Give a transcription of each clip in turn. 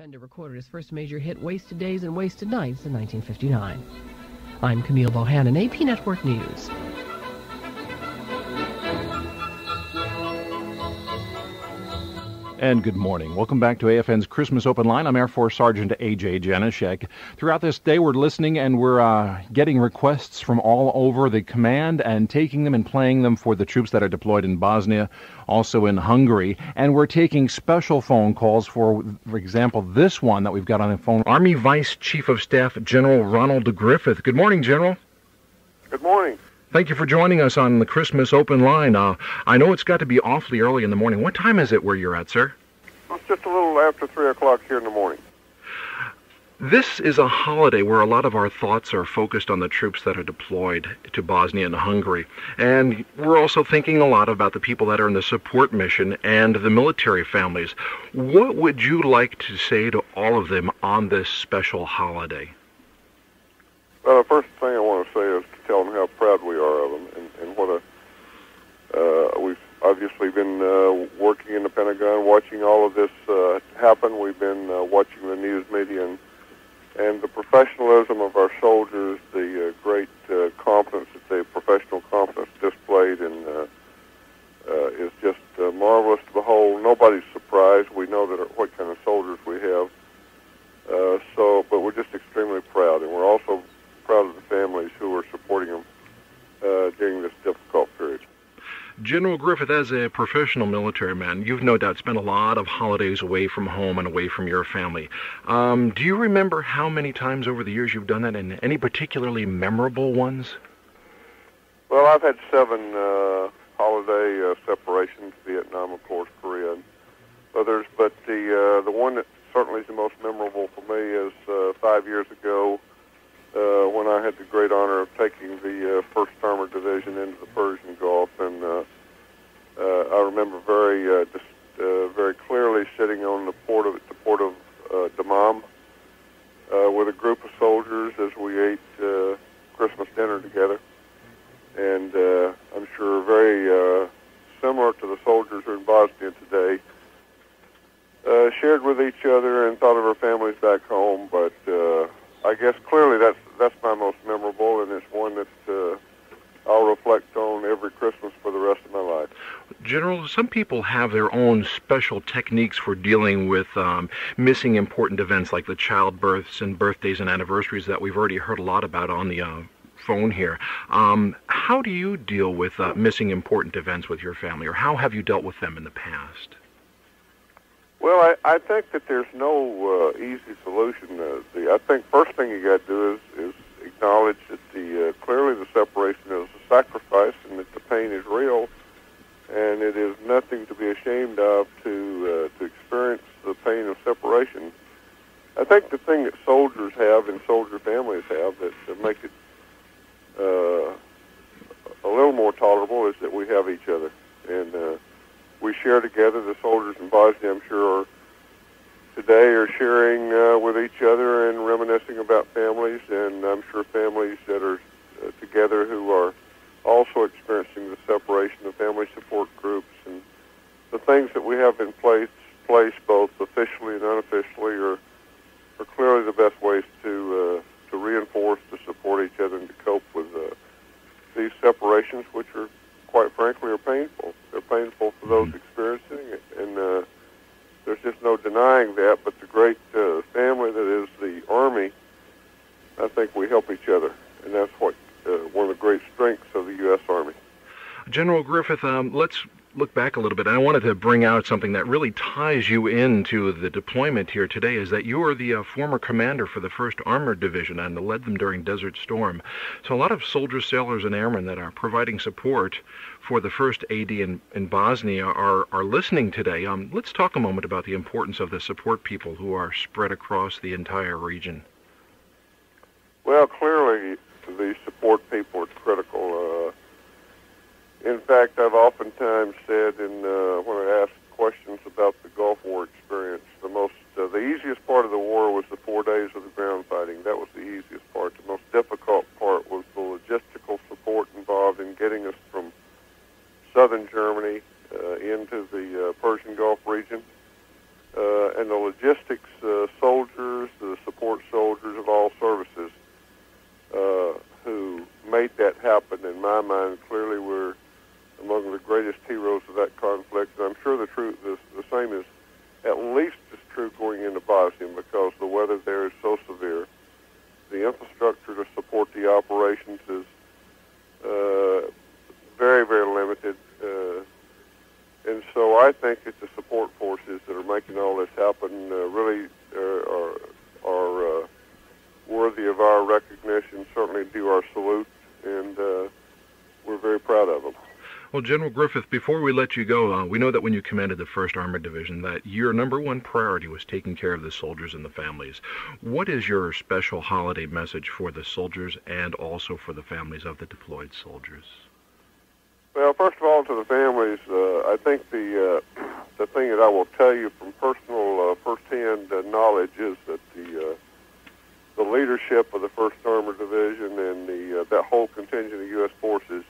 Fender recorded his first major hit, Wasted Days and Wasted Nights, in 1959. I'm Camille Bohannon, AP Network News. And good morning. Welcome back to AFN's Christmas Open Line. I'm Air Force Sergeant AJ Janitschek. Throughout this day, we're listening and we're getting requests from all over the command and taking them and playing them for the troops that are deployed in Bosnia, also in Hungary. And we're taking special phone calls for example, this one that we've got on the phone. Army Vice Chief of Staff General Ronald Griffith. Good morning, General. Good morning. Thank you for joining us on the Christmas Open Line. I know it's got to be awfully early in the morning. What time is it where you're at, sir? It's just a little after 3 o'clock here in the morning. This is a holiday where a lot of our thoughts are focused on the troops that are deployed to Bosnia and Hungary. And we're also thinking a lot about the people that are in the support mission and the military families. What would you like to say to all of them on this special holiday? Well, the first thing I want to say is to tell them how proud we are of them and what we've obviously been working in the Pentagon, watching all of this happen. We've been watching the news media and the professionalism of our soldiers, the great confidence professional confidence displayed, and is just marvelous to behold. Nobody's surprised. We know what kind of soldiers we have. But we're just extremely proud, and we're also proud of the families who are supporting them during this difficult period. General Griffith, as a professional military man, you've no doubt spent a lot of holidays away from home and away from your family. Do you remember how many times over the years you've done that, and any particularly memorable ones? Well, I've had 7 holiday separations: Vietnam, of course, Korea, and others. But the one that certainly is the most memorable for me is 5 years ago, when I had the great honor of taking the 1st Armored Division into the Persian Gulf, and I remember very clearly sitting on the port of Dammam with a group of soldiers as we ate Christmas dinner together, and I'm sure very similar to the soldiers who are in Bosnia today. Shared with each other and thought of our families back home, but I guess clearly that's my most memorable, and it's one that I'll reflect on every Christmas for the rest of my life. General, some people have their own special techniques for dealing with missing important events like the childbirths and birthdays and anniversaries that we've already heard a lot about on the phone here. How do you deal with missing important events with your family, or how have you dealt with them in the past? Well, I think that there's no easy solution. I think first thing you got to do is acknowledge that clearly the separation is a sacrifice, and that the pain is real, and it is nothing to be ashamed of to experience the pain of separation. I think the thing that soldiers have and soldier families have that make it a little more tolerable is that we have each other, and we share together. The soldiers in Bosnia, I'm sure, today are sharing with each other and reminiscing about families, and I'm sure families that are together who are also experiencing the separation of family support groups, and the things that we have in place both officially and unofficially are clearly the best ways to reinforce, to support each other, and to cope with these separations, which are, quite frankly, are painful. They're painful for those experiencing it, and there's just no denying that. But the great family that is the Army, I think we help each other, and that's what one of the great strengths of the U.S. Army. General Griffith, let's look back a little bit. I wanted to bring out something that really ties you into the deployment here today, is that you are the former commander for the 1st Armored Division and led them during Desert Storm. So a lot of soldiers, sailors, and airmen that are providing support for the 1st AD in Bosnia are listening today. Let's talk a moment about the importance of the support people who are spread across the entire region. Well, clearly the support people are critical. In fact, I've oftentimes said, when I ask questions about the Gulf War experience, the easiest part of the war was the 4 days of the ground fighting. That was the easiest part. The most difficult part was the logistical support involved in getting us from southern Germany into the Persian Gulf region, and the logistics troops going into Bosnia because the weather there is so severe. The infrastructure to support the operations is very, very limited. And so I think that the support forces that are making all this happen really are worthy of our recognition, certainly due our salute, and we're very proud of them. Well, General Griffith, before we let you go, we know that when you commanded the 1st Armored Division that your number one priority was taking care of the soldiers and the families. What is your special holiday message for the soldiers and also for the families of the deployed soldiers? Well, first of all, to the families, I think the thing that I will tell you from personal, firsthand knowledge is that the leadership of the 1st Armored Division and that whole contingent of U.S. forces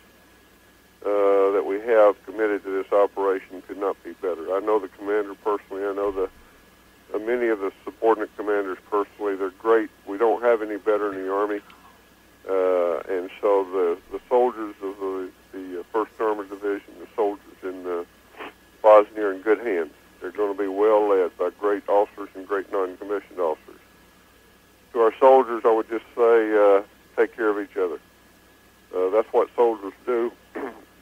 that we have committed to this operation could not be better. I know the commander personally. I know many of the subordinate commanders personally. They're great. We don't have any better in the Army. And so the soldiers of the 1st Armored Division, the soldiers in Bosnia are in good hands. They're going to be well led by great officers and great non-commissioned officers. To our soldiers, I would just say, take care of each other. That's what soldiers do.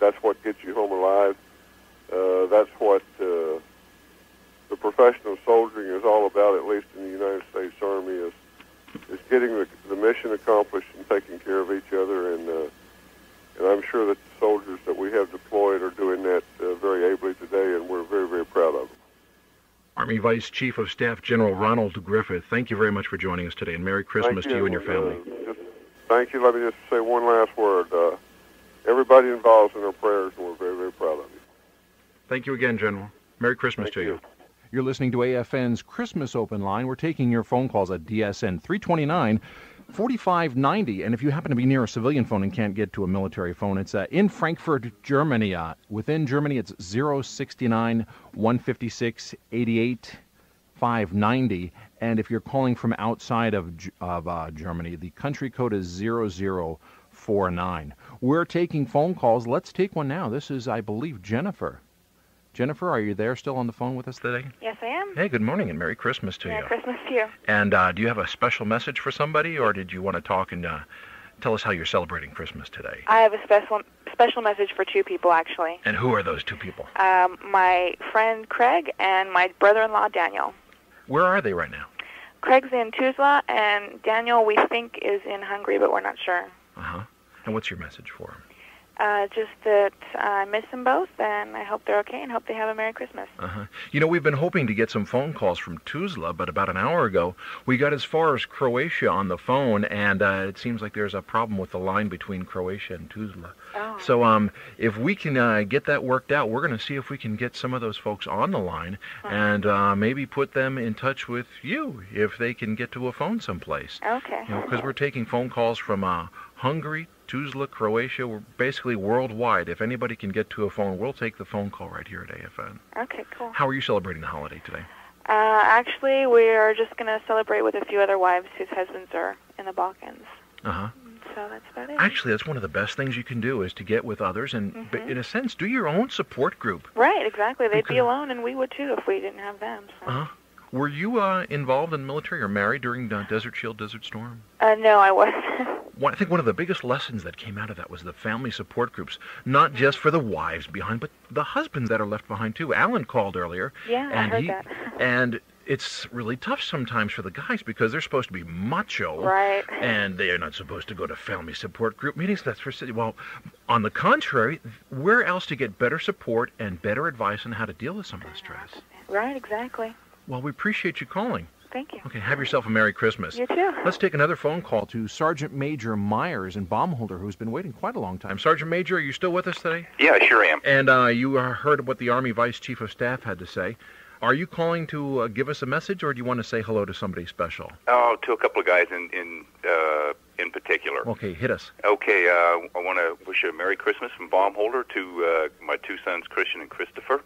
That's what gets you home alive. That's what the professional soldiering is all about, at least in the United States Army, is getting the mission accomplished and taking care of each other. And I'm sure that the soldiers that we have deployed are doing that very ably today, and we're very, very proud of them. Army Vice Chief of Staff General Ronald Griffith, thank you very much for joining us today, and Merry Christmas to you and your family. Thank you. Let me just say one last word. Everybody involved in our prayers, and we're very, very proud of you. Thank you again, General. Merry Christmas to you. You're listening to AFN's Christmas Open Line. We're taking your phone calls at DSN 329-4590. And if you happen to be near a civilian phone and can't get to a military phone, it's in Frankfurt, Germany. Within Germany, it's 069-156-88-590. And if you're calling from outside of Germany, the country code is 0049. We're taking phone calls. Let's take one now. This is, I believe, Jennifer. Jennifer, are you there still on the phone with us today? Yes, I am. Hey, good morning and Merry Christmas to you. Merry Christmas to you. And do you have a special message for somebody, or did you want to talk and tell us how you're celebrating Christmas today? I have a special message for 2 people, actually. And who are those 2 people? My friend Craig and my brother-in-law Daniel. Where are they right now? Craig's in Tuzla, and Daniel, we think, is in Hungary, but we're not sure. Uh-huh. And what's your message for them? Just that I miss them both, and I hope they're okay, and hope they have a Merry Christmas. Uh-huh. You know, we've been hoping to get some phone calls from Tuzla, but about an hour ago, we got as far as Croatia on the phone, and it seems like there's a problem with the line between Croatia and Tuzla. Oh. So if we can get that worked out, we're going to see if we can get some of those folks on the line and maybe put them in touch with you if they can get to a phone someplace. Okay. You know, because we're taking phone calls from Hungary, Tuzla, Croatia. We're basically worldwide. If anybody can get to a phone, we'll take the phone call right here at AFN. Okay, cool. How are you celebrating the holiday today? Actually, we are just going to celebrate with a few other wives whose husbands are in the Balkans. Uh-huh. So that's about it. Actually, that's one of the best things you can do is to get with others and, in a sense, do your own support group. Right, exactly. They'd be alone, and we would too if we didn't have them. So. Uh-huh. Were you involved in the military or married during Desert Shield, Desert Storm? No, I wasn't. I think one of the biggest lessons that came out of that was the family support groups, not just for the wives behind, but the husbands that are left behind too. Alan called earlier. Yeah, and I heard that. And it's really tough sometimes for the guys because they're supposed to be macho. Right. And they are not supposed to go to family support group meetings. That's for city. Well, on the contrary, where else to get better support and better advice on how to deal with some of the stress? Right, exactly. Well, we appreciate you calling. Thank you. Okay, have yourself a Merry Christmas. You too. Let's take another phone call to Sergeant Major Myers in Baumholder, who's been waiting quite a long time. Sergeant Major, are you still with us today? Yeah, I sure am. And you heard what the Army Vice Chief of Staff had to say. Are you calling to give us a message, or do you want to say hello to somebody special? Oh, to a couple of guys in particular. Okay, hit us. Okay, I want to wish a Merry Christmas from Baumholder to my 2 sons, Christian and Christopher,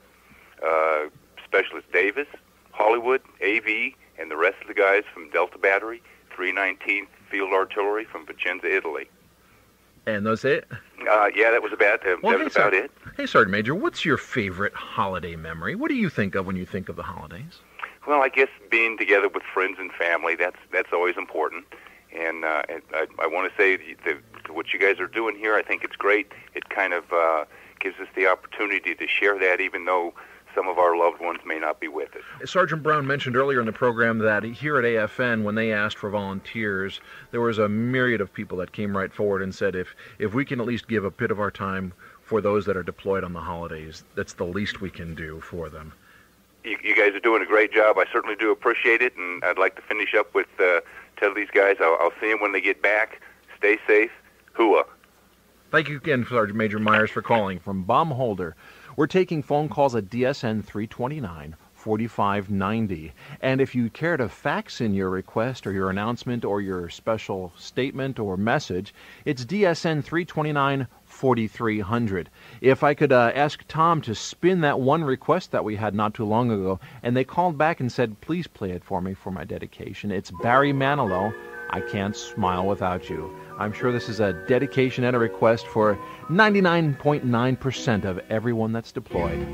Specialist Davis, Hollywood, AV, and the rest of the guys from Delta Battery, 319th Field Artillery from Vicenza, Italy. And that's it? Yeah, that was about it. Hey, Sergeant Major, what's your favorite holiday memory? What do you think of when you think of the holidays? Well, I guess being together with friends and family, that's always important. And I want to say that what you guys are doing here, I think it's great. It kind of gives us the opportunity to share that, even though some of our loved ones may not be with us. Sergeant Brown mentioned earlier in the program that here at AFN, when they asked for volunteers, there was a myriad of people that came right forward and said, if we can at least give a bit of our time for those that are deployed on the holidays, that's the least we can do for them. You guys are doing a great job. I certainly do appreciate it, and I'd like to finish up with tell these guys I'll see them when they get back. Stay safe. Hooah. Thank you again, Sergeant Major Myers, for calling. From Baumholder, we're taking phone calls at DSN 329-4590. And if you care to fax in your request or your announcement or your special statement or message, it's DSN 329-4300. If I could ask Tom to spin that one request that we had not too long ago, and they called back and said, please play it for me for my dedication. It's Barry Manilow, I Can't Smile Without You. I'm sure this is a dedication and a request for 99.9% of everyone that's deployed.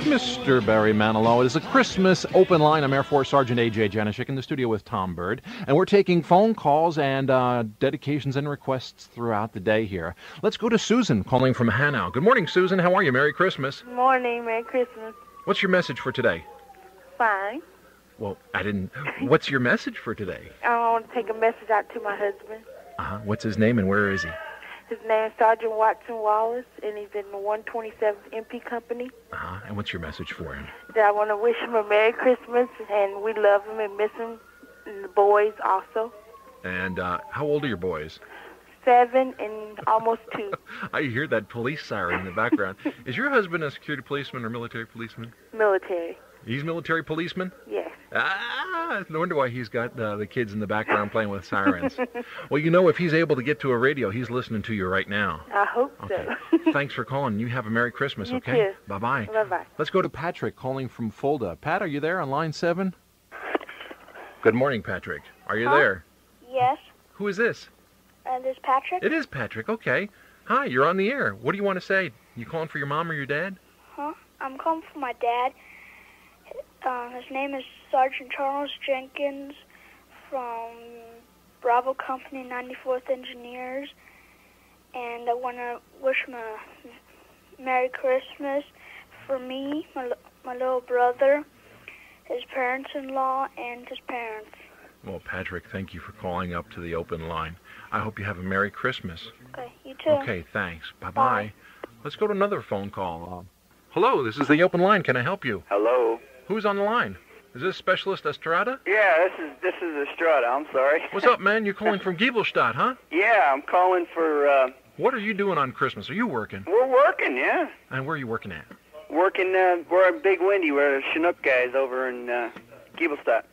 Mr. Barry Manilow. It is a Christmas open line. I'm Air Force Sergeant AJ Janitschek in the studio with Tom Bird, and we're taking phone calls and dedications and requests throughout the day here. Let's go to Susan calling from Hanau. Good morning, Susan. How are you? Merry Christmas. Good morning. Merry Christmas. What's your message for today? Fine. Well, what's your message for today? I want to take a message out to my husband. What's his name and where is he? His name is Sergeant Watson Wallace, and he's in the 127th MP Company. And what's your message for him? That I want to wish him a Merry Christmas, and we love him and miss him, and the boys also. And how old are your boys? 7 and almost 2. I hear that police siren in the background. Is your husband a security policeman or military policeman? Military. He's military policeman? Yes. No wonder why he's got the kids in the background playing with sirens. Well, you know, if he's able to get to a radio, he's listening to you right now. I hope so. Thanks for calling. You have a Merry Christmas, you okay? Too. Bye-bye. Bye-bye. Let's go to Patrick calling from Fulda. Pat, are you there on line 7? Good morning, Patrick. Are you there? Yes. Who is this? This is Patrick. It is Patrick. Okay. Hi, you're on the air. What do you want to say? You calling for your mom or your dad? I'm calling for my dad. His name is Sergeant Charles Jenkins from Bravo Company 94th Engineers. And I want to wish him a Merry Christmas for me, my little brother, his parents-in-law, and his parents. Well, Patrick, thank you for calling up to the open line. I hope you have a Merry Christmas. Okay, you too. Okay, thanks. Bye-bye. Let's go to another phone call. Hello, this is the open line. Can I help you? Hello. Who's on the line? Is this Specialist Estrada? Yeah, this is Estrada. I'm sorry. What's up, man? You're calling from Giebelstadt, huh? Yeah, I'm calling for... What are you doing on Christmas? Are you working? We're working, yeah. And where are you working at? Working, we're at Big Windy. We're the Chinook guys over in Giebelstadt.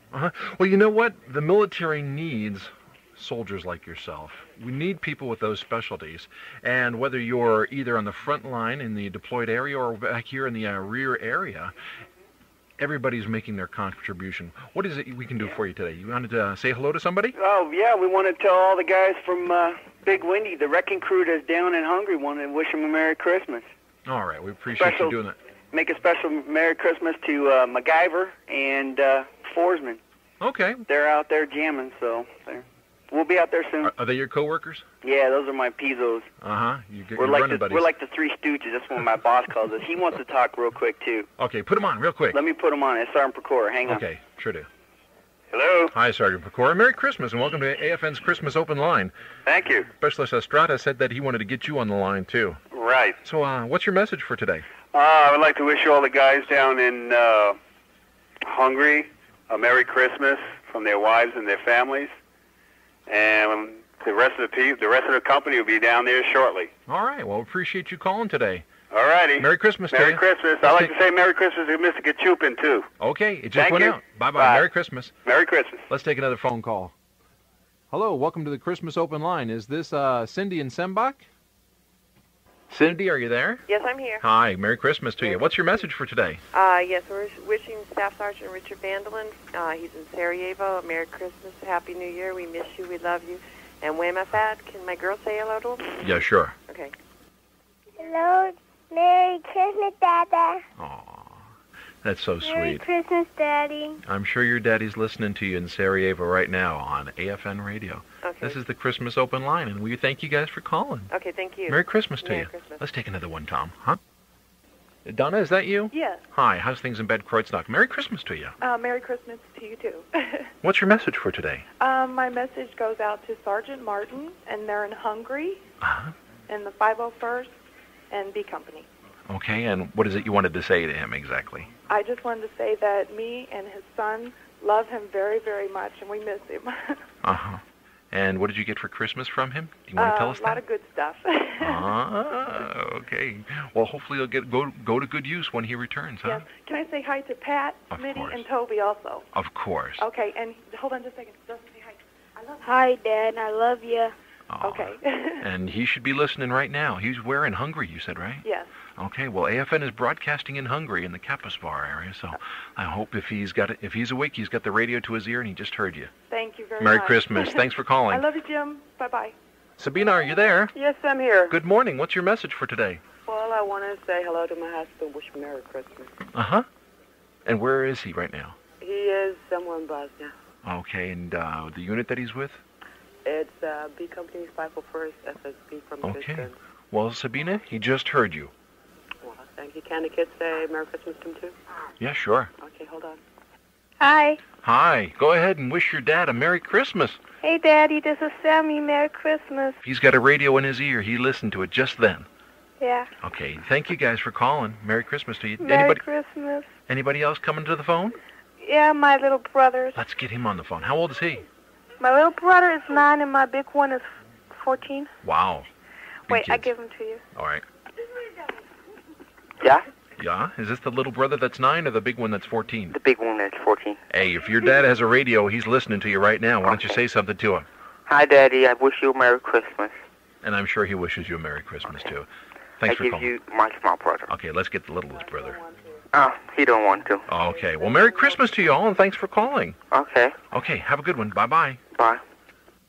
Well, you know what? The military needs soldiers like yourself. We need people with those specialties. And whether you're either on the front line in the deployed area or back here in the rear area, everybody's making their contribution. What is it we can do for you today? You wanted to say hello to somebody? Oh, yeah, we want to tell all the guys from Big Windy, the wrecking crew that's down in Hungary, want to wish them a Merry Christmas. All right, we appreciate you doing that. Make a special Merry Christmas to MacGyver and Forsman. Okay. They're out there jamming, so we'll be out there soon. Are they your coworkers? Yeah, those are my Pizzos. We're like the Three Stooges. That's what my boss calls us. He wants to talk real quick, too. Okay, put him on real quick. Let me put him on. It's Sergeant Pecora. Hang on. Okay, sure do. Hello. Hi, Sergeant Pecora. Merry Christmas, and welcome to AFN's Christmas Open Line. Thank you. Specialist Estrada said that he wanted to get you on the line, too. Right. So, what's your message for today? I would like to wish all the guys down in Hungary a Merry Christmas from their wives and their families. And the rest of the company will be down there shortly. All right. Well, appreciate you calling today. All righty. Merry Christmas to you. Merry Christmas. I'd like to say Merry Christmas to Mr. Kachupin, too. Okay. It just went out. Bye-bye. Bye. Merry Christmas. Merry Christmas. Let's take another phone call. Hello. Welcome to the Christmas Open Line. Is this Cindy in Sembach? Cindy, are you there? Yes, I'm here. Hi. Merry Christmas to you. What's your message for today? Yes, we're wishing Staff Sergeant Richard Vandelin, he's in Sarajevo, a Merry Christmas, Happy New Year. We miss you. We love you. And where am I at? Can my girl say hello to him? Yeah, sure. Okay. Hello, Merry Christmas, Dada. Aw, that's so Merry sweet. Christmas, Daddy. I'm sure your daddy's listening to you in Sarajevo right now on AFN radio. Okay. This is the Christmas open line, and we thank you guys for calling. Okay, thank you. Merry Christmas to Merry you. Christmas. Let's take another one, Tom. Huh? Donna, is that you? Yes. Hi, how's things in Bed Kreuznach? Merry Christmas to you. Merry Christmas to you, too. What's your message for today? My message goes out to Sergeant Martin, and they're in Hungary, in the 501st and B Company. Okay, and what is it you wanted to say to him exactly? I just wanted to say that me and his son love him very, very much, and we miss him. Uh-huh. And what did you get for Christmas from him? Do you want to tell us that? A lot of good stuff. Okay. Well, hopefully he'll go to good use when he returns, huh? Yes. Can I say hi to Pat, Of Smitty, course. and Toby also? Of course. Okay, and hold on just a second. Justin, say hi. I love you. Hi, Dad. I love you. Aw. Okay. And he should be listening right now. He's where in Hungary, you said, right? Yes. Okay, well, AFN is broadcasting in Hungary in the Kaposvar area, so I hope if he's awake, he's got the radio to his ear and he just heard you. Thank you very much. Merry Christmas. Thanks for calling. I love you, Jim. Bye-bye. Sabina, are you there? Yes, I'm here. Good morning. What's your message for today? Well, I want to say hello to my husband, wish him Merry Christmas. Uh-huh. And where is he right now? He is somewhere in Bosnia. Okay, and the unit that he's with? It's B Company 501st SSB from the Okay. distance. Well, Sabina, he just heard you. Well, thank you. Can the kids say Merry Christmas to him, too? Yeah, sure. Okay, hold on. Hi. Hi. Go ahead and wish your dad a Merry Christmas. Hey, Daddy. This is Sammy. Merry Christmas. He's got a radio in his ear. He listened to it just then. Yeah. Okay. Thank you guys for calling. Merry Christmas to you. Merry Christmas. Anybody else coming to the phone? Yeah, my little brothers. Let's get him on the phone. How old is he? My little brother is 9 and my big one is 14. Wow. Big Wait, I kids. give him to you. All right. Yeah? Yeah? Is this the little brother that's 9 or the big one that's 14? The big one that's 14. Hey, if your dad has a radio, he's listening to you right now. Why don't you say something to him? Hi, Daddy. I wish you a Merry Christmas. And I'm sure he wishes you a Merry Christmas, too. Thanks for I give calling. you my small brother. Okay, let's get the littlest brother. Oh, he don't want to. Okay. Well, Merry Christmas to you all, and thanks for calling. Okay. Okay, have a good one. Bye-bye. Bye.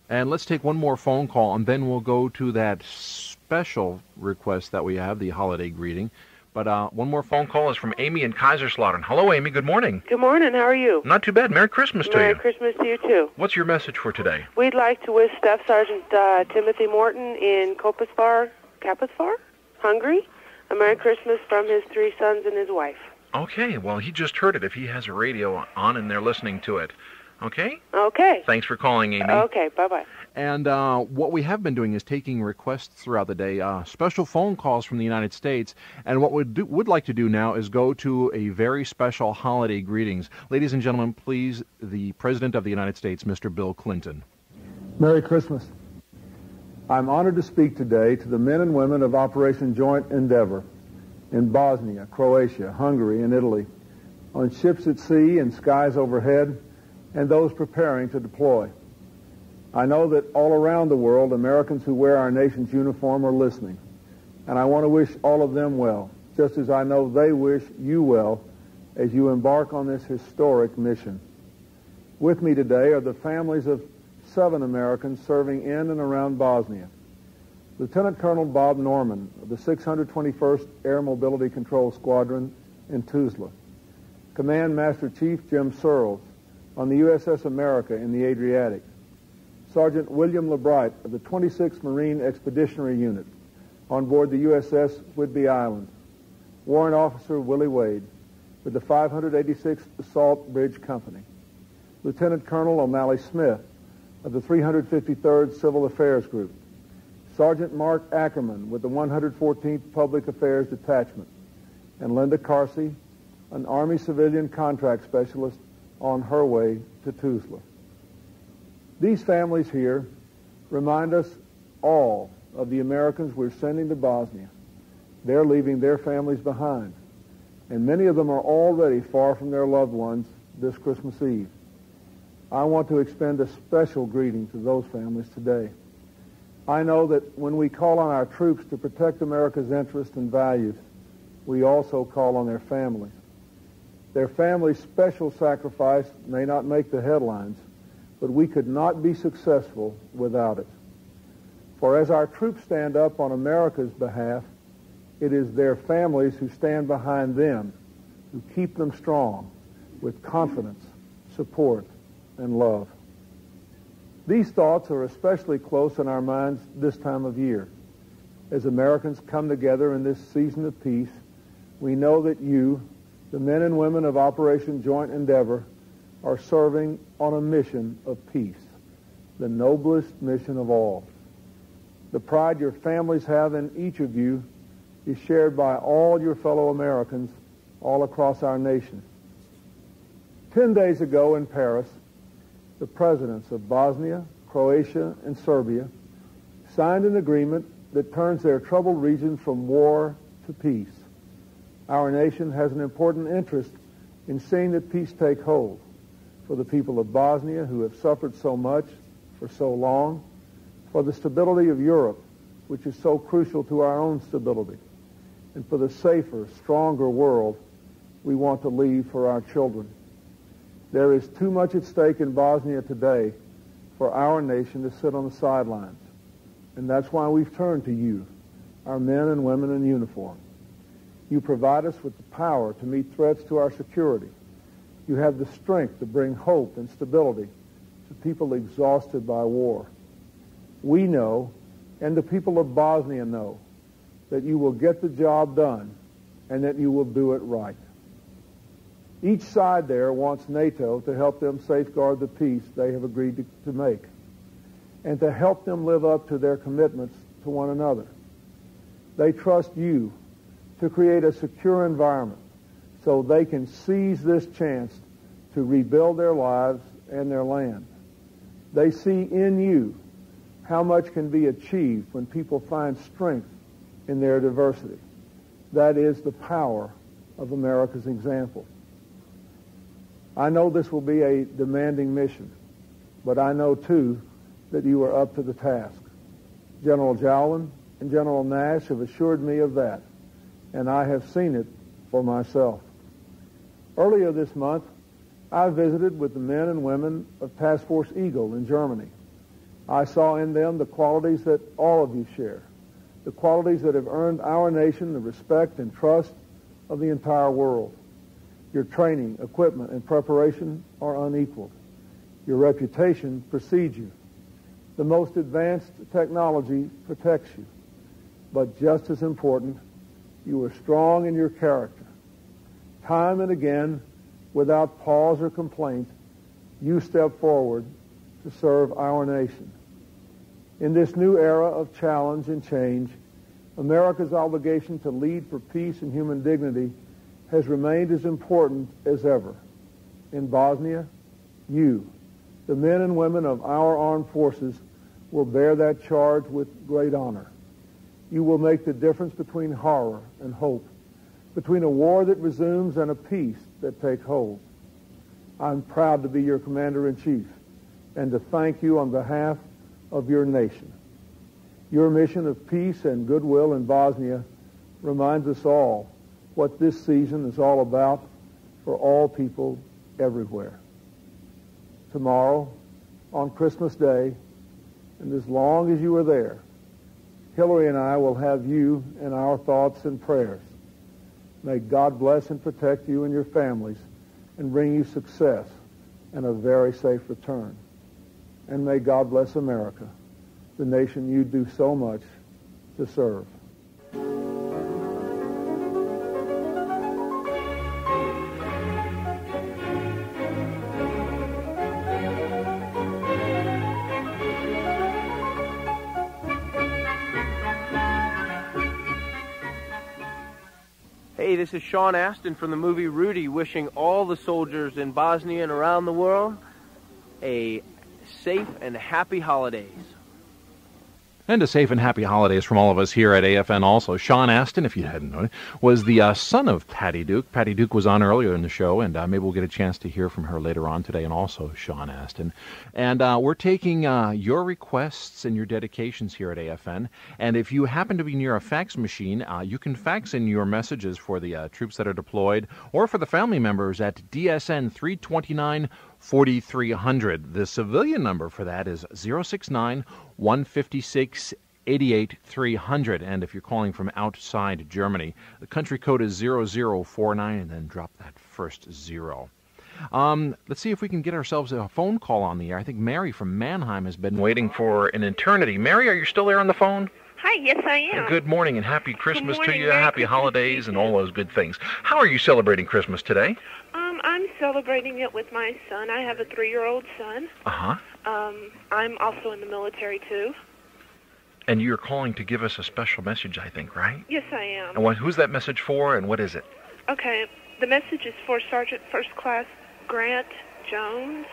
And let's take one more phone call, and then we'll go to that special request that we have, the holiday greeting. But one more phone Phone call is from Amy in Kaiserslautern. Hello, Amy. Good morning. Good morning. How are you? Not too bad. Merry Christmas to Merry you. Christmas to you, too. What's your message for today? We'd like to wish Staff Sergeant Timothy Morton in Kaposvar, Hungary, a Merry Christmas from his 3 sons and his wife. Okay, well, he just heard it if he has a radio on and they're listening to it. Okay? Okay. Thanks for calling, Amy. Okay, bye-bye. And what we have been doing is taking requests throughout the day, special phone calls from the United States. And what we would like to do now is go to a very special holiday greetings. Ladies and gentlemen, please, the President of the United States, Mr. Bill Clinton. Merry Christmas. I'm honored to speak today to the men and women of Operation Joint Endeavor in Bosnia, Croatia, Hungary, and Italy, on ships at sea and skies overhead, and those preparing to deploy. I know that all around the world, Americans who wear our nation's uniform are listening, and I want to wish all of them well, just as I know they wish you well as you embark on this historic mission. With me today are the families of 7 Americans serving in and around Bosnia. Lieutenant Colonel Bob Norman of the 621st Air Mobility Control Squadron in Tuzla. Command Master Chief Jim Searles on the USS America in the Adriatic. Sergeant William LeBright of the 26th Marine Expeditionary Unit on board the USS Whidbey Island. Warrant Officer Willie Wade with the 586th Assault Bridge Company. Lieutenant Colonel O'Malley Smith of the 353rd Civil Affairs Group. Sergeant Mark Ackerman with the 114th Public Affairs Detachment. And Linda Carsey, an Army civilian contract specialist on her way to Tuzla. These families here remind us all of the Americans we're sending to Bosnia. They're leaving their families behind, and many of them are already far from their loved ones this Christmas Eve. I want to extend a special greeting to those families today. I know that when we call on our troops to protect America's interests and values, we also call on their families. Their families' special sacrifice may not make the headlines, but we could not be successful without it. For as our troops stand up on America's behalf, it is their families who stand behind them, who keep them strong with confidence, support, and love. These thoughts are especially close in our minds this time of year. As Americans come together in this season of peace, we know that you, the men and women of Operation Joint Endeavor, are serving on a mission of peace, the noblest mission of all. The pride your families have in each of you is shared by all your fellow Americans all across our nation. 10 days ago in Paris, the presidents of Bosnia, Croatia, and Serbia signed an agreement that turns their troubled region from war to peace. Our nation has an important interest in seeing that peace take hold for the people of Bosnia who have suffered so much for so long, for the stability of Europe, which is so crucial to our own stability, and for the safer, stronger world we want to leave for our children. There is too much at stake in Bosnia today for our nation to sit on the sidelines. And that's why we've turned to you, our men and women in uniform. You provide us with the power to meet threats to our security. You have the strength to bring hope and stability to people exhausted by war. We know, and the people of Bosnia know, that you will get the job done and that you will do it right. Each side there wants NATO to help them safeguard the peace they have agreed to make and to help them live up to their commitments to one another. They trust you to create a secure environment so they can seize this chance to rebuild their lives and their land. They see in you how much can be achieved when people find strength in their diversity. That is the power of America's example. I know this will be a demanding mission, but I know, too, that you are up to the task. General Jowland and General Nash have assured me of that, and I have seen it for myself. Earlier this month, I visited with the men and women of Task Force Eagle in Germany. I saw in them the qualities that all of you share, the qualities that have earned our nation the respect and trust of the entire world. Your training, equipment, and preparation are unequaled. Your reputation precedes you. The most advanced technology protects you. But just as important, you are strong in your character. Time and again, without pause or complaint, you step forward to serve our nation. In this new era of challenge and change, America's obligation to lead for peace and human dignity has remained as important as ever. In Bosnia, you, the men and women of our armed forces, will bear that charge with great honor. You will make the difference between horror and hope, between a war that resumes and a peace that takes hold. I'm proud to be your commander-in-chief and to thank you on behalf of your nation. Your mission of peace and goodwill in Bosnia reminds us all what this season is all about for all people everywhere. Tomorrow, on Christmas Day, and as long as you are there, Hillary and I will have you in our thoughts and prayers. May God bless and protect you and your families and bring you success and a very safe return. And may God bless America, the nation you do so much to serve. Hey, this is Sean Astin from the movie Rudy, wishing all the soldiers in Bosnia and around the world a safe and happy holidays. And a safe and happy holidays from all of us here at AFN also. Sean Astin, if you hadn't known it, was the son of Patty Duke. Patty Duke was on earlier in the show, and maybe we'll get a chance to hear from her later on today, and also Sean Astin. And we're taking your requests and your dedications here at AFN. And if you happen to be near a fax machine, you can fax in your messages for the troops that are deployed or for the family members at DSN 329 4300. The civilian number for that is 069-156 88-300. And if you're calling from outside Germany, the country code is 0049, and then drop that first 0. Let's see if we can get ourselves a phone call on the air. I think Mary from Mannheim has been waiting for an eternity. Mary, are you still there on the phone? Hi, yes, I am. Good morning and happy Christmas morning, to you. Merry Happy Christmas holidays and all those good things. How are you celebrating Christmas today? I'm celebrating it with my son. I have a 3-year-old son. Uh-huh. I'm also in the military, too. And you're calling to give us a special message, I think, right? Yes, I am. And who's that message for, and what is it? Okay, the message is for Sergeant First Class Grant Jones,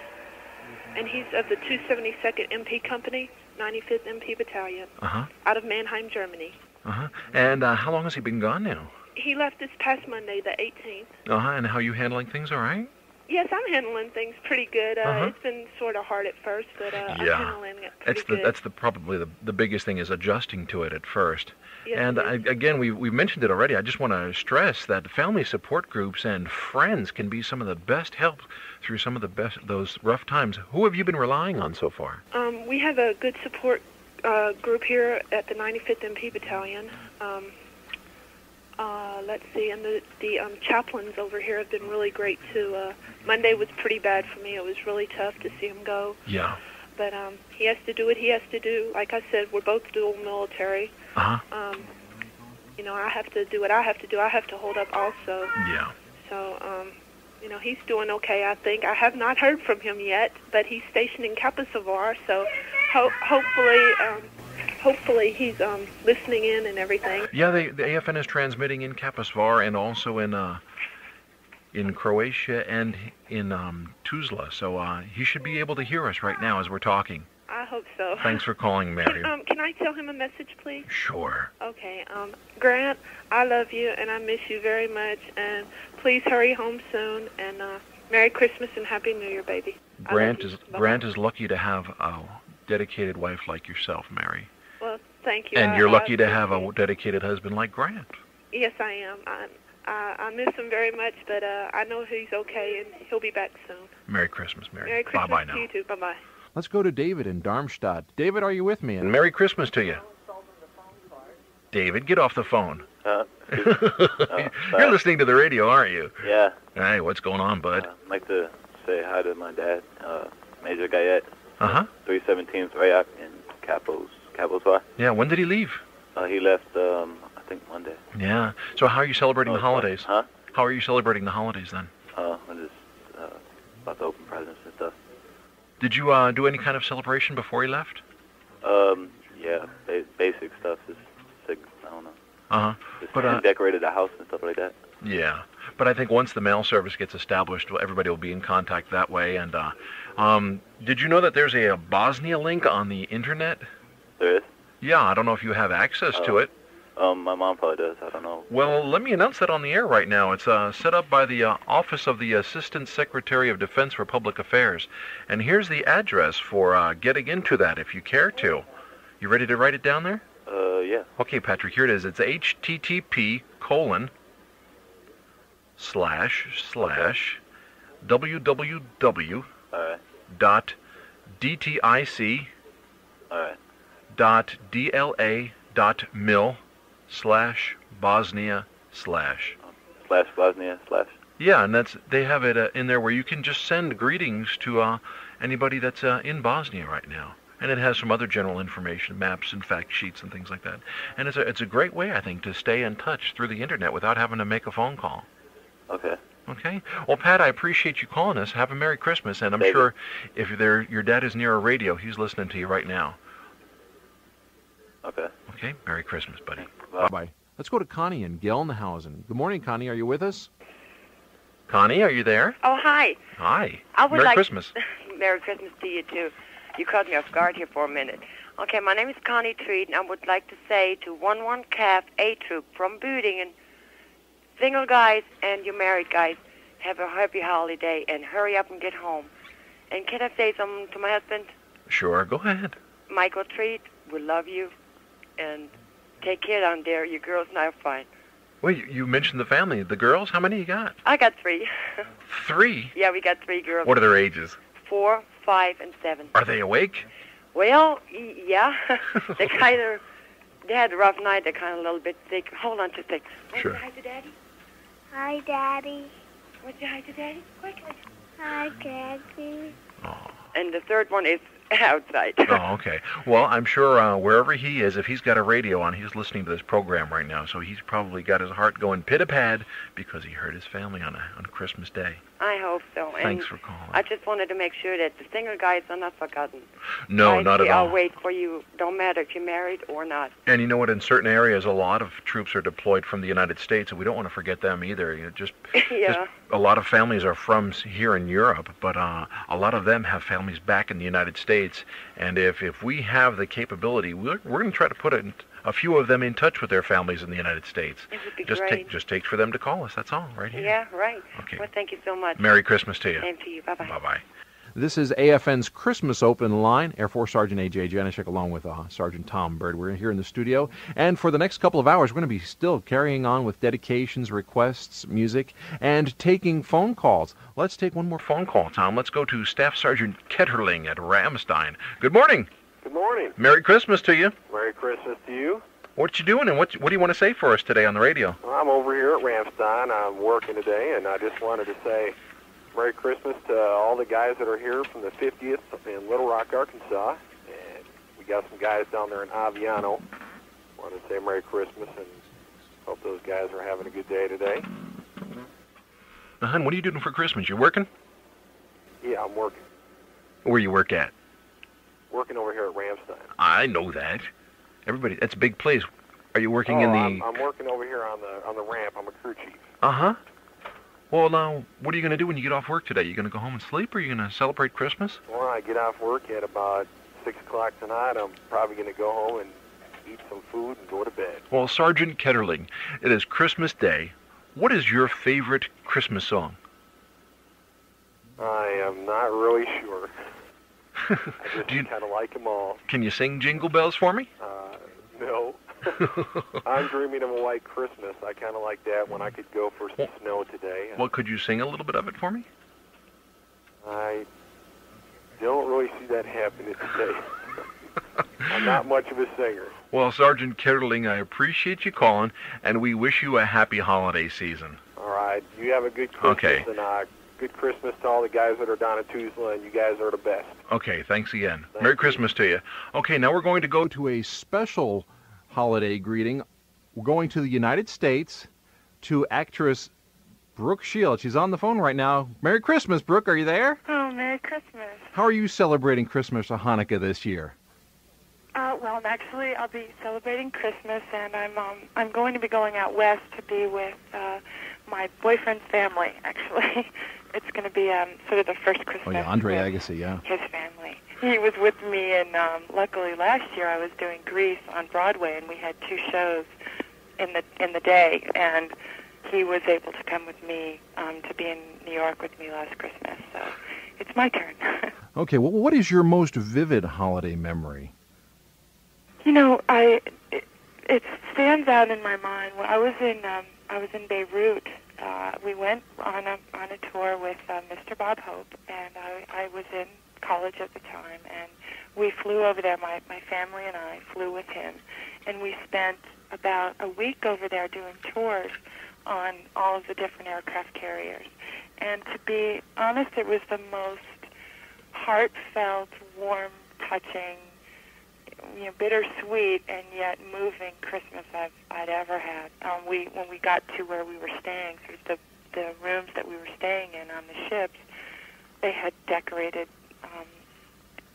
and he's of the 272nd MP Company, 95th MP Battalion, out of Mannheim, Germany. And how long has he been gone now? He left this past Monday, the 18th. And how are you handling things, all right? Yes, I'm handling things pretty good. It's been sort of hard at first, but I'm handling it pretty good. That's probably the biggest thing is adjusting to it at first. Yes, and again, we mentioned it already. I just want to stress that family support groups and friends can be some of the best help through some of those rough times. Who have you been relying on so far? We have a good support group here at the 95th MP Battalion. Let's see, and the chaplains over here have been really great too. Monday was pretty bad for me. It was really tough to see him go. Yeah. But he has to do what he has to do. Like I said, we're both dual military. You know, I have to do what I have to do. I have to hold up also. Yeah. So, you know, he's doing okay, I think. I have not heard from him yet, but he's stationed in Capasavar, so hopefully he's listening in and everything. Yeah, the AFN is transmitting in Capasavar and also in Croatia and in Tuzla, so he should be able to hear us right now as we're talking. I hope so. Thanks for calling, Mary. Can I tell him a message, please? Sure. Okay. Grant, I love you, and I miss you very much, and please hurry home soon, and Merry Christmas and Happy New Year, baby. Grant is lucky to have a dedicated wife like yourself, Mary. Well, thank you. And you're lucky to have a dedicated husband like Grant. Yes, I am. I miss him very much, but I know he's okay, and he'll be back soon. Merry Christmas, Mary. Merry Christmas Bye-bye now. to you, too. Bye-bye. Let's go to David in Darmstadt. David, are you with me? And Merry Christmas to you. David, get off the phone. You're listening to the radio, aren't you? Yeah. Hey, what's going on, bud? I'd like to say hi to my dad, Major Gayet. 317th Rayak in Caposvar. Yeah, when did he leave? He left, I think, Monday. Yeah. So how are you celebrating the holidays? Huh? How are you celebrating the holidays then? I'm just about to open presents and stuff. Did you do any kind of celebration before he left? Yeah, basic stuff. Just, I don't know. But decorated the house and stuff like that. Yeah, but I think once the mail service gets established, everybody will be in contact that way. And did you know that there's a Bosnia link on the internet? There is? Yeah, I don't know if you have access to it. My mom probably does. I don't know. Well, let me announce that on the air right now. It's set up by the Office of the Assistant Secretary of Defense for Public Affairs. And here's the address for getting into that if you care to. You ready to write it down there? Yeah. Okay, Patrick, here it is. It's http://www.dtic.dla.mil/Bosnia/. Bosnia/. Yeah, and they have it in there where you can just send greetings to anybody that's in Bosnia right now. And it has some other general information, maps and fact sheets and things like that. And it's a great way, I think, to stay in touch through the internet without having to make a phone call. Okay. Okay. Well, Pat, I appreciate you calling us. Have a Merry Christmas, and I'm sure if your dad is near a radio, he's listening to you right now. Okay. Okay. Merry Christmas, buddy. Bye. Let's go to Connie in Gelnhausen. Good morning, Connie. Are you with us? Connie, are you there? Oh, hi. Hi. I would Merry Christmas. Merry Christmas to you, too. You caught me off guard here for a minute. Okay, my name is Connie Treat, and I would like to say to 11 Calf A Troop from Boodingen, single guys and you married guys, have a happy holiday and hurry up and get home. And can I say something to my husband? Sure, go ahead. Michael Treat, we love you, and take care down there. Your girls and I are fine. Well, you mentioned the family. The girls, how many you got? I got 3. 3? Yeah, we got 3 girls. What are their ages? 4, 5, and 7. Are they awake? Well, yeah. They're kind of they had a rough night. They're kind of a little bit sick. Hold on just a sec. Sure. Say hi to Daddy. Hi, Daddy. What's your hi to Daddy? Quickly. Hi, Daddy. And the third one is outside. Oh, okay. Well, I'm sure wherever he is, if he's got a radio on, he's listening to this program right now, so he's probably got his heart going pit-a-pad because he heard his family on Christmas Day. I hope so. Thanks for calling. I just wanted to make sure that the single guys are not forgotten. No, not at all. I'll wait for you. Don't matter if you're married or not. And you know what? In certain areas, a lot of troops are deployed from the United States, and we don't want to forget them either. Just a lot of families are from here in Europe, but a lot of them have families back in the United States. And if we have the capability, we're going to try to put a few of them in touch with their families in the United States. It would be just great. Just take for them to call us. That's all, right here. Yeah, right. Okay. Well, thank you so much. Merry Christmas to you. Same to you. Bye-bye. Bye-bye. This is AFN's Christmas Open Line. Air Force Sergeant AJ Janitschek along with Sergeant Tom Bird. We're here in the studio. And for the next couple of hours, we're going to be still carrying on with dedications, requests, music, and taking phone calls. Let's take one more phone call, Tom. Let's go to Staff Sergeant Ketterling at Ramstein. Good morning. Good morning. Merry Christmas to you. Merry Christmas to you. What you doing, and what do you want to say for us today on the radio? Well, I'm over here at Ramstein. I'm working today, and I just wanted to say Merry Christmas to all the guys that are here from the 50th in Little Rock, Arkansas. And we got some guys down there in Aviano. Wanted to say Merry Christmas and hope those guys are having a good day today. Now, hon, what are you doing for Christmas? You working? Yeah, I'm working. Where you work at? Working over here at Ramstein. I know that. Everybody, that's a big place. Are you working in the... I'm working over here on the ramp. I'm a crew chief. Uh-huh. Well, now, what are you going to do when you get off work today? You going to go home and sleep, or are you going to celebrate Christmas? Well, I get off work at about 6 o'clock tonight. I'm probably going to go home and eat some food and go to bed. Well, Sergeant Ketterling, it is Christmas Day. What is your favorite Christmas song? I am not really sure. I just kind of like them all. Can you sing Jingle Bells for me? No. I'm dreaming of a white Christmas. I kind of like that when I could go for some snow today. Well, could you sing a little bit of it for me? I don't really see that happening today. I'm not much of a singer. Well, Sergeant Ketterling, I appreciate you calling, and we wish you a happy holiday season. All right. You have a good Christmas, and good Christmas to all the guys that are down at Tuzla, and you guys are the best. Okay, thanks again. Merry Christmas to you. Okay, now we're going to go to a special holiday greeting. We're going to the United States to actress Brooke Shields. She's on the phone right now. Merry Christmas, Brooke. Are you there? Oh, Merry Christmas. How are you celebrating Christmas or Hanukkah this year? Well, I'll be celebrating Christmas, and I'm going to be going out west to be with my boyfriend's family. Actually, it's going to be sort of the first Christmas. Oh yeah, Andre with Agassi, yeah. His family. He was with me, and luckily last year I was doing Grease on Broadway, and we had 2 shows in the day, and he was able to come with me to be in New York with me last Christmas. So it's my turn. Okay, well, what is your most vivid holiday memory? You know, it stands out in my mind. When I was in Beirut. We went on a tour with Mr. Bob Hope, and I was in college at the time, and we flew over there. My family and I flew with him, and we spent about a week over there doing tours on all of the different aircraft carriers. And to be honest, it was the most heartfelt, warm, touching, bittersweet and yet moving Christmas I'd ever had. When we got to where we were staying, sort of the rooms that we were staying in on the ships, they had decorated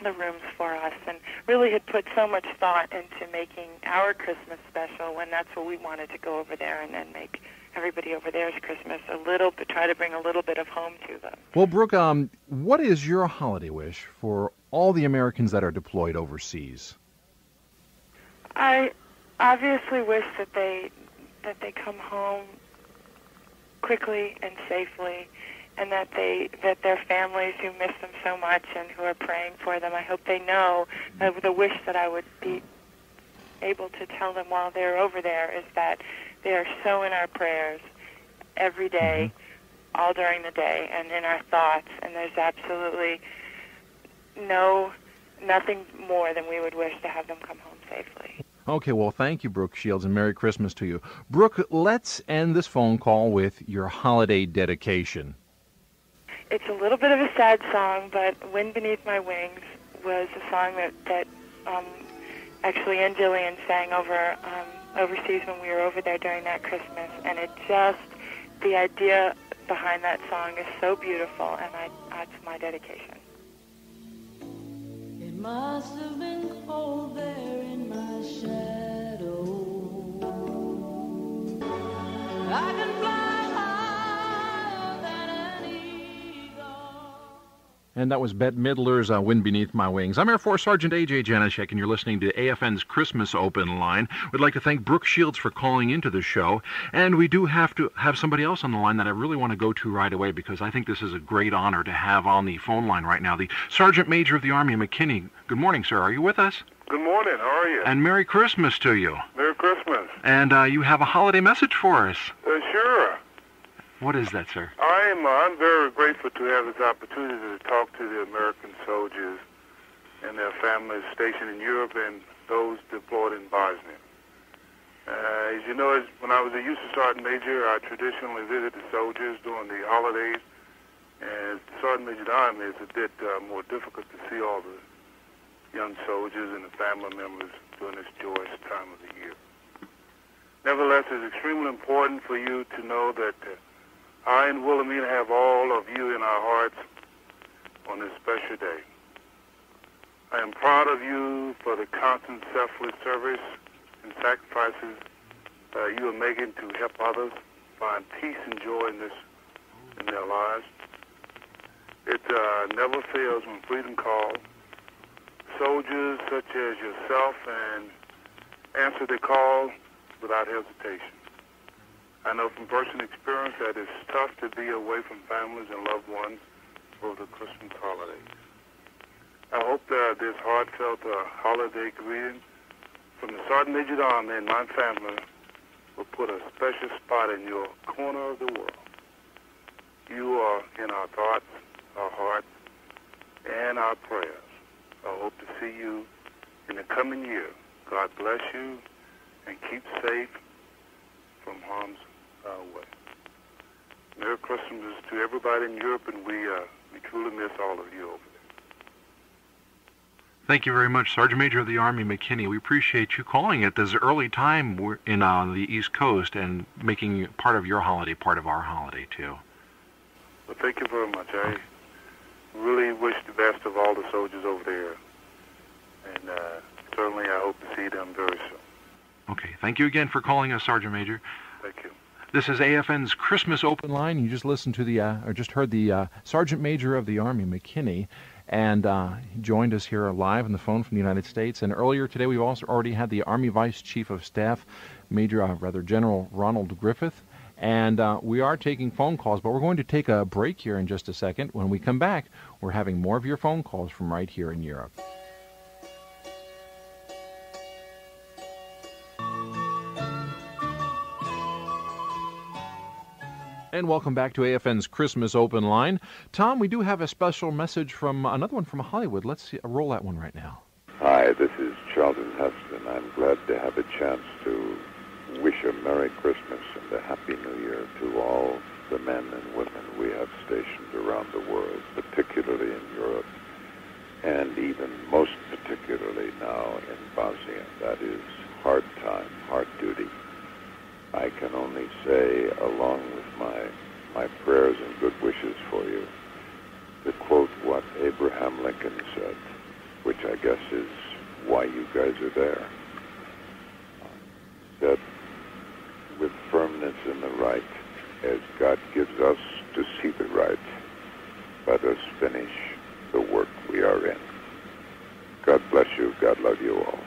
the rooms for us and really had put so much thought into making our Christmas special when that's what we wanted to go over there and then make everybody over there's Christmas try to bring a little bit of home to them. Well, Brooke, what is your holiday wish for all the Americans that are deployed overseas? I obviously wish that they come home quickly and safely, and that their families who miss them so much and who are praying for them, I hope they know that the wish that I would be able to tell them while they're over there is that they are so in our prayers every day, all during the day, and in our thoughts, and there's absolutely nothing more than we would wish to have them come home safely. Okay, well, thank you, Brooke Shields, and Merry Christmas to you. Brooke, let's end this phone call with your holiday dedication. It's a little bit of a sad song, but Wind Beneath My Wings was a song that actually Ann Jillian sang overseas when we were over there during that Christmas, and the idea behind that song is so beautiful, and that's my dedication. It must have been cold there in my shadow. I can fly higher than an eagle. And that was Bette Midler's Wind Beneath My Wings. I'm Air Force Sergeant AJ Janitschek, and you're listening to AFN's Christmas Open Line. We'd like to thank Brooke Shields for calling into the show. And we do have to have somebody else on the line that I really want to go to right away, because I think this is a great honor to have on the phone line right now. The Sergeant Major of the Army, McKinney. Good morning, sir. Are you with us? Good morning. How are you? And Merry Christmas to you. Merry Christmas. And you have a holiday message for us. Sure. What is that, sir? I'm very grateful to have this opportunity to talk to the American soldiers and their families stationed in Europe and those deployed in Bosnia. As you know, when I was a youth sergeant major, I traditionally visited the soldiers during the holidays. And as sergeant major of the Army, it's a bit more difficult to see all the young soldiers and the family members during this joyous time of the year. Nevertheless, it's extremely important for you to know that I and Wilhelmina have all of you in our hearts on this special day. I am proud of you for the constant selfless service and sacrifices you are making to help others find peace and joy in their lives. It never fails when freedom calls. Soldiers such as yourself answer the call without hesitation. I know from personal experience that it's tough to be away from families and loved ones over the Christmas holidays. I hope that this heartfelt holiday greeting from the Sergeant Major of the Army and my family will put a special spot in your corner of the world. You are in our thoughts, our hearts, and our prayers. I hope to see you in the coming year. God bless you and keep safe from harm's way. Merry Christmas to everybody in Europe, and we truly miss all of you over there. Thank you very much, Sergeant Major of the Army McKinney. We appreciate you calling at this early time. We're in the East Coast and making part of your holiday part of our holiday, too. Well, thank you very much. I really wish the best of all the soldiers over there, and certainly I hope to see them very soon. Okay, thank you again for calling us, Sergeant Major. Thank you. This is AFN's Christmas Open Line. You just listened to or just heard the Sergeant Major of the Army McKinney, and he joined us here live on the phone from the United States. And earlier today, we've also already had the Army Vice Chief of Staff, General Ronald Griffith. And we are taking phone calls, but we're going to take a break here in just a second. When we come back, we're having more of your phone calls from right here in Europe. And welcome back to AFN's Christmas Open Line. Tom, we do have a special message from another one from Hollywood. Let's roll that one right now. Hi, this is Charlton Heston. I'm glad to have a chance to wish a Merry Christmas and a Happy New Year to all the men and women we have stationed around the world, particularly in Europe, and even most particularly now in Bosnia. That is hard time, hard duty. I can only say, along with my prayers and good wishes for you, to quote what Abraham Lincoln said, which I guess is why you guys are there, that with firmness in the right, as God gives us to see the right, let us finish the work we are in. God bless you. God love you all.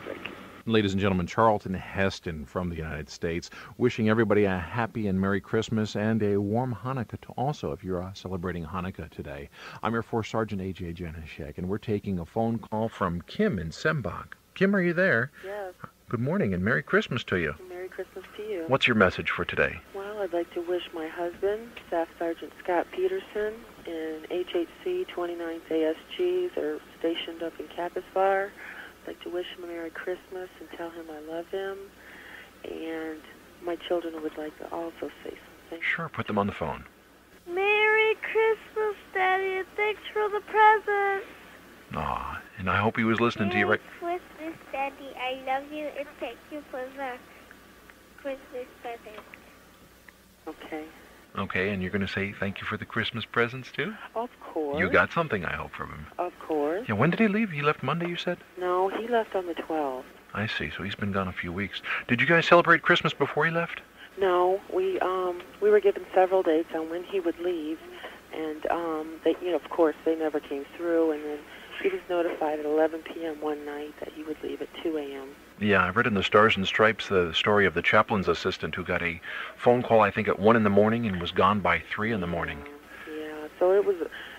Thank you. Ladies and gentlemen, Charlton Heston from the United States, wishing everybody a happy and Merry Christmas and a warm Hanukkah also, if you're celebrating Hanukkah today. I'm Air Force Sergeant AJ Janitschek, and we're taking a phone call from Kim in Sembach. Kim, are you there? Yes. Good morning and Merry Christmas to you. Merry Christmas to you. What's your message for today? Well, I'd like to wish my husband, Staff Sergeant Scott Peterson, and HHC 29th ASG, they're stationed up in Capispar. I'd like to wish him a Merry Christmas and tell him I love him. And my children would like to also say something. Sure, put them on the phone. Merry Christmas, Daddy, and thanks for the present. Aw, and I hope he was listening to you right... Merry Christmas, Daddy. I love you, and thank you for the Christmas present. Okay. Okay, and you're going to say thank you for the Christmas presents, too? Of course. You got something, I hope, from him. Of course. Yeah, when did he leave? He left Monday, you said? No, he left on the 12th. I see, so he's been gone a few weeks. Did you guys celebrate Christmas before he left? No, we were given several dates on when he would leave, and they, of course, they never came through. And then he was notified at 11 p.m. one night that he would leave at 2 a.m. Yeah, I read in the Stars and Stripes the story of the chaplain's assistant who got a phone call, I think, at 1 in the morning and was gone by 3 in the morning. Yeah, so it was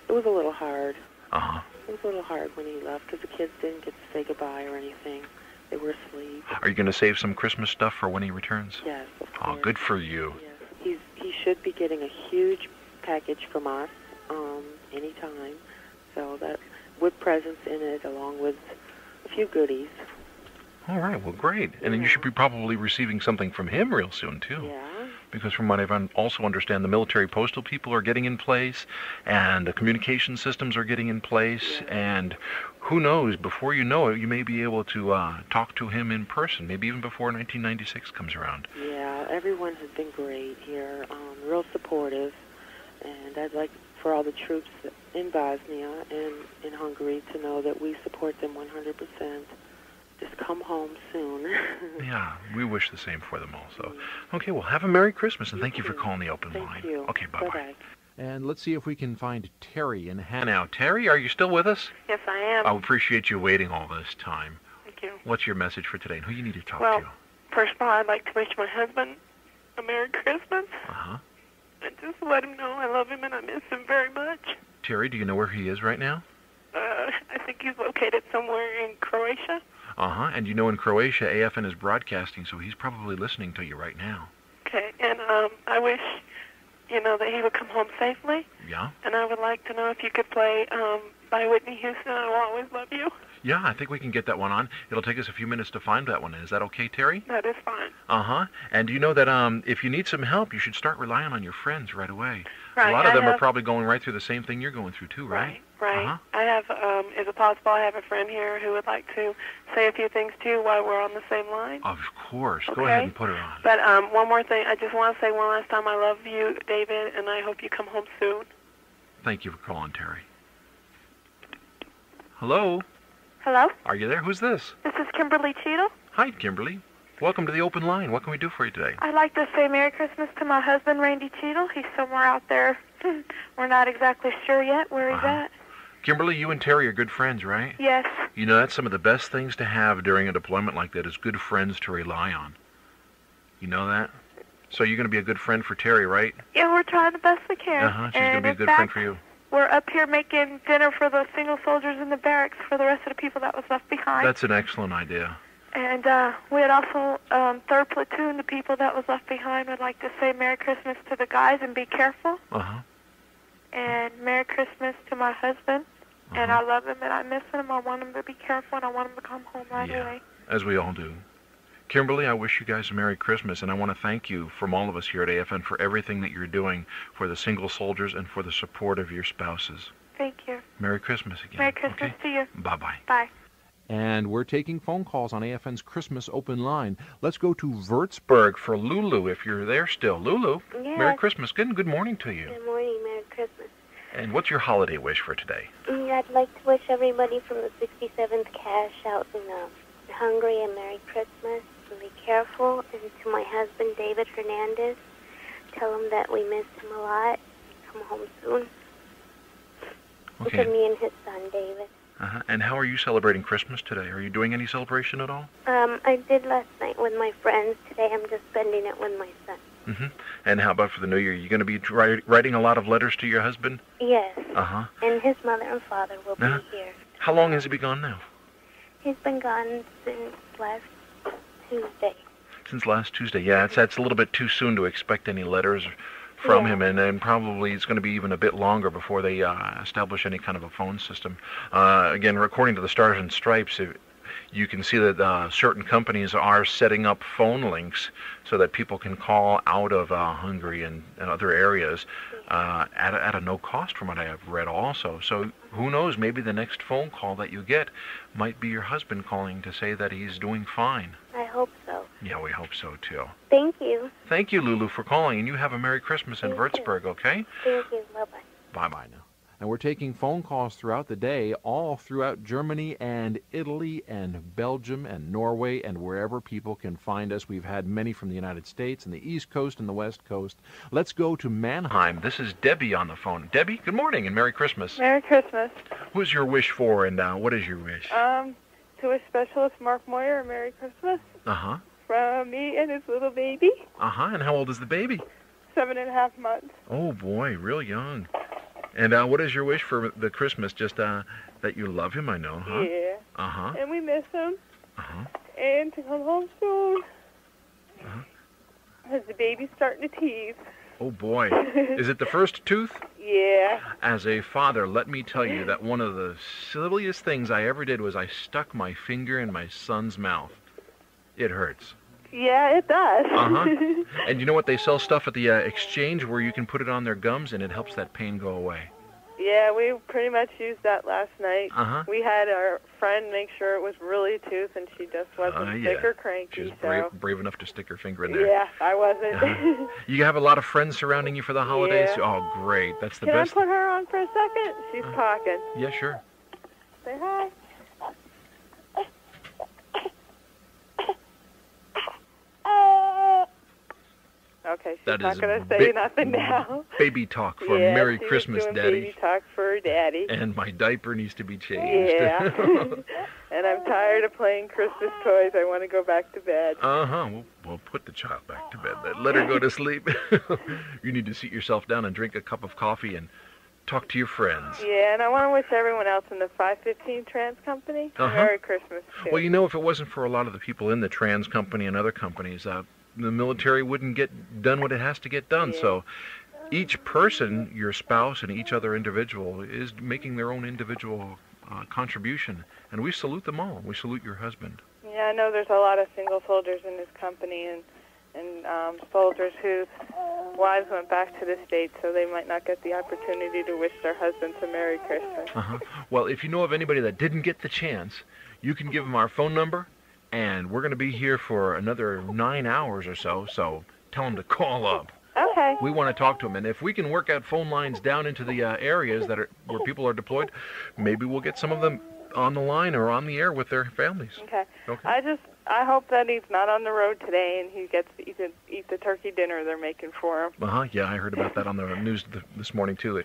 a little hard. Uh-huh. It was a little hard when he left because the kids didn't get to say goodbye or anything. They were asleep. Are you going to save some Christmas stuff for when he returns? Yes, of course. Oh, good for you. Yes. He should be getting a huge package from us anytime. So that with presents in it along with a few goodies. All right, well, great. And then you should be probably receiving something from him real soon, too. Yeah. Because from what I also understand, the military postal people are getting in place, and the communication systems are getting in place, and who knows, before you know it, you may be able to talk to him in person, maybe even before 1996 comes around. Yeah, everyone has been great here, real supportive, and I'd like for all the troops in Bosnia and in Hungary to know that we support them 100%. Just come home soon. Yeah, we wish the same for them also. Okay, well, have a Merry Christmas, and thank you for calling the open line. Thank you. Okay, bye-bye. Bye-bye. And let's see if we can find Terry in Hannah. Now, Terry, are you still with us? Yes, I am. I appreciate you waiting all this time. Thank you. What's your message for today, and who you need to talk Well, to? first of all, I'd like to wish my husband a Merry Christmas. Uh-huh. And just let him know I love him and I miss him very much. Terry, do you know where he is right now? I think he's located somewhere in Croatia. Uh-huh, and you know in Croatia, AFN is broadcasting, so he's probably listening to you right now. Okay, and I wish, that he would come home safely. Yeah? And I would like to know if you could play by Whitney Houston, I Will Always Love You. Yeah, I think we can get that one on. It'll take us a few minutes to find that one. Is that okay, Terry? That is fine. Uh-huh. And you know that if you need some help, you should start relying on your friends right away. Right. A lot of them are probably going right through the same thing you're going through, too, right? Right. Uh-huh. I have, is it possible I have a friend here who would like to say a few things, too, while we're on the same line? Of course. Okay. Go ahead and put her on. But one more thing. I just want to say one last time I love you, David, and I hope you come home soon. Thank you for calling, Terry. Hello? Hello? Are you there? Who's this? This is Kimberly Cheadle. Hi, Kimberly. Welcome to the open line. What can we do for you today? I'd like to say Merry Christmas to my husband, Randy Cheadle. He's somewhere out there. We're not exactly sure yet where he's at. Kimberly, you and Terry are good friends, right? Yes. You know, that's some of the best things to have during a deployment like that is good friends to rely on. You know that? So you're going to be a good friend for Terry, right? Yeah, we're trying the best we can. Uh-huh. She's going to be a good friend for you. We're up here making dinner for the single soldiers in the barracks for the rest of the people that was left behind. That's an excellent idea. And we had also, 3rd Platoon, the people that was left behind, would like to say Merry Christmas to the guys and be careful. Uh-huh. And Merry Christmas to my husband. Uh-huh. And I love him and I miss him. I want him to be careful and I want him to come home right away. As we all do. Kimberly, I wish you guys a Merry Christmas, and I want to thank you from all of us here at AFN for everything that you're doing for the single soldiers and for the support of your spouses. Thank you. Merry Christmas again. Merry Christmas to you. Bye-bye. Bye. And we're taking phone calls on AFN's Christmas open line. Let's go to Würzburg for Lulu, if you're there still. Lulu, yes. Merry Christmas. Good morning to you. Good morning. Merry Christmas. And what's your holiday wish for today? I'd like to wish everybody from the 67th Cash out in Hungary a Merry Christmas. And be careful. And to my husband, David Hernandez, tell him that we miss him a lot. Come home soon. Okay. To me and his son, David. Uh-huh. And how are you celebrating Christmas today? Are you doing any celebration at all? I did last night with my friends. Today I'm just spending it with my son. Mm-hmm. And how about for the New Year? Are you going to be writing a lot of letters to your husband? Yes. Uh-huh. And his mother and father will be here. How long has he been gone now? He's been gone since last Tuesday. Since last Tuesday. Yeah, that's a little bit too soon to expect any letters from him, and then probably it's going to be even a bit longer before they establish any kind of a phone system. Again, according to the Stars and Stripes, you can see that certain companies are setting up phone links so that people can call out of Hungary and other areas at a no cost, from what I have read also. So who knows, maybe the next phone call that you get might be your husband calling to say that he's doing fine. I hope so. Yeah, we hope so too. Thank you. Thank you, Lulu, for calling, and you have a Merry Christmas in Würzburg, okay? Thank you. Bye-bye. Bye-bye now. And we're taking phone calls throughout the day, all throughout Germany and Italy and Belgium and Norway and wherever people can find us. We've had many from the United States and the East Coast and the West Coast. Let's go to Mannheim. This is Debbie on the phone. Debbie, good morning and Merry Christmas. Merry Christmas. Who's your wish for, and what is your wish? To wish Specialist Mark Moyer a Merry Christmas. Uh-huh. From me and his little baby. Uh-huh. And how old is the baby? 7.5 months. Oh, boy, real young. And what is your wish for the Christmas? Just that you love him, I know, huh? Yeah. Uh-huh. And we miss him. Uh-huh. And to come home soon. Uh-huh. Because the baby's starting to tease. Oh, boy. Is it the first tooth? Yeah. As a father, let me tell you that one of the silliest things I ever did was I stuck my finger in my son's mouth. It hurts. Yeah, it does. Uh-huh. And you know what? They sell stuff at the exchange where you can put it on their gums, and it helps that pain go away. Yeah, we pretty much used that last night. Uh-huh. We had our friend make sure it was really a tooth, and she just wasn't sick or cranky. She's so. brave enough to stick her finger in there. Yeah, I wasn't. Uh-huh. You have a lot of friends surrounding you for the holidays? Yeah. Oh, great. That's the Can best. I put her on for a second? She's talking. Yeah, sure. Say hi. Okay, she's That not is going to say nothing now. Baby talk for yeah, Merry she Christmas, was doing Daddy. Baby talk for her daddy. And my diaper needs to be changed. Yeah. And I'm tired of playing Christmas toys. I want to go back to bed. Uh-huh. We'll put the child back to bed then. Let her go to sleep. You need to seat yourself down and drink a cup of coffee and talk to your friends. Yeah, and I want to wish everyone else in the 515 Trans Company a Merry Christmas, too. Well, you know, if it wasn't for a lot of the people in the Trans Company and other companies, the military wouldn't get done what it has to get done. Yeah. So each person, your spouse and each other individual, is making their own individual contribution. And we salute them all. We salute your husband. Yeah, I know there's a lot of single soldiers in this company and soldiers whose wives went back to the States, so they might not get the opportunity to wish their husbands a Merry Christmas. Uh-huh. Well, if you know of anybody that didn't get the chance, you can give them our phone number, and we're going to be here for another 9 hours or so, so tell them to call up. Okay. We want to talk to them, and if we can work out phone lines down into the areas that are where people are deployed, maybe we'll get some of them on the line or on the air with their families. Okay. Okay. I hope that he's not on the road today and he gets to eat the turkey dinner they're making for him. Uh-huh. Yeah, I heard about that on the news this morning, too.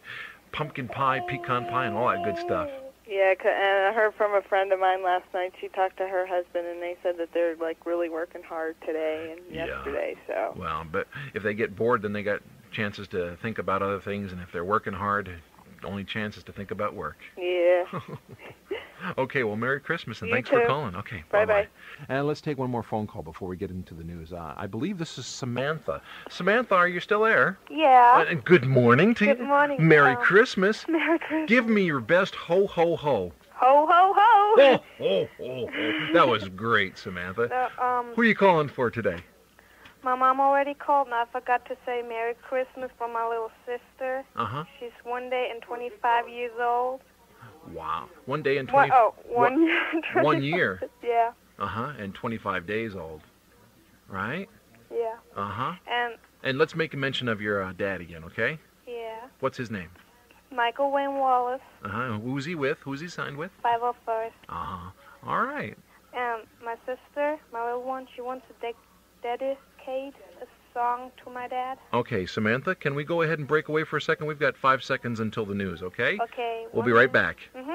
Pumpkin pie, pecan pie, and all that good stuff. Yeah, and I heard from a friend of mine last night. She talked to her husband, and they said that they're, really working hard today and yesterday, so. Well, but if they get bored, then they got chances to think about other things, and if they're working hard, the only chance is to think about work. Yeah. Okay, well, Merry Christmas, and You thanks too. for calling. Okay, Bye-bye. And let's take one more phone call before we get into the news. I believe this is Samantha. Samantha, are you still there? Yeah. And good morning to you. Good morning. Merry Christmas. Merry Christmas. Give me your best ho, ho, ho. Ho, ho, ho. Ho, ho, ho, ho. That was great, Samantha. Who are you calling for today? My mom already called, and I forgot to say Merry Christmas for my little sister. Uh-huh. She's 1 day and 25 years old. Wow. 1 day and 20... 1 year. 1 year. Yeah. Uh-huh. And 25 days old. Right? Yeah. Uh-huh. And let's make a mention of your dad again, okay? yeah, What's his name? Michael Wayne Wallace, Uh-huh. Who's he with? Who's he signed with? 501st. Uh-huh. All right. And my sister, my little one, she wants to dedicate a song to my dad. Okay, Samantha, can we go ahead and break away for a second? We've got 5 seconds until the news, okay? Okay. We'll be right back. Mm-hmm.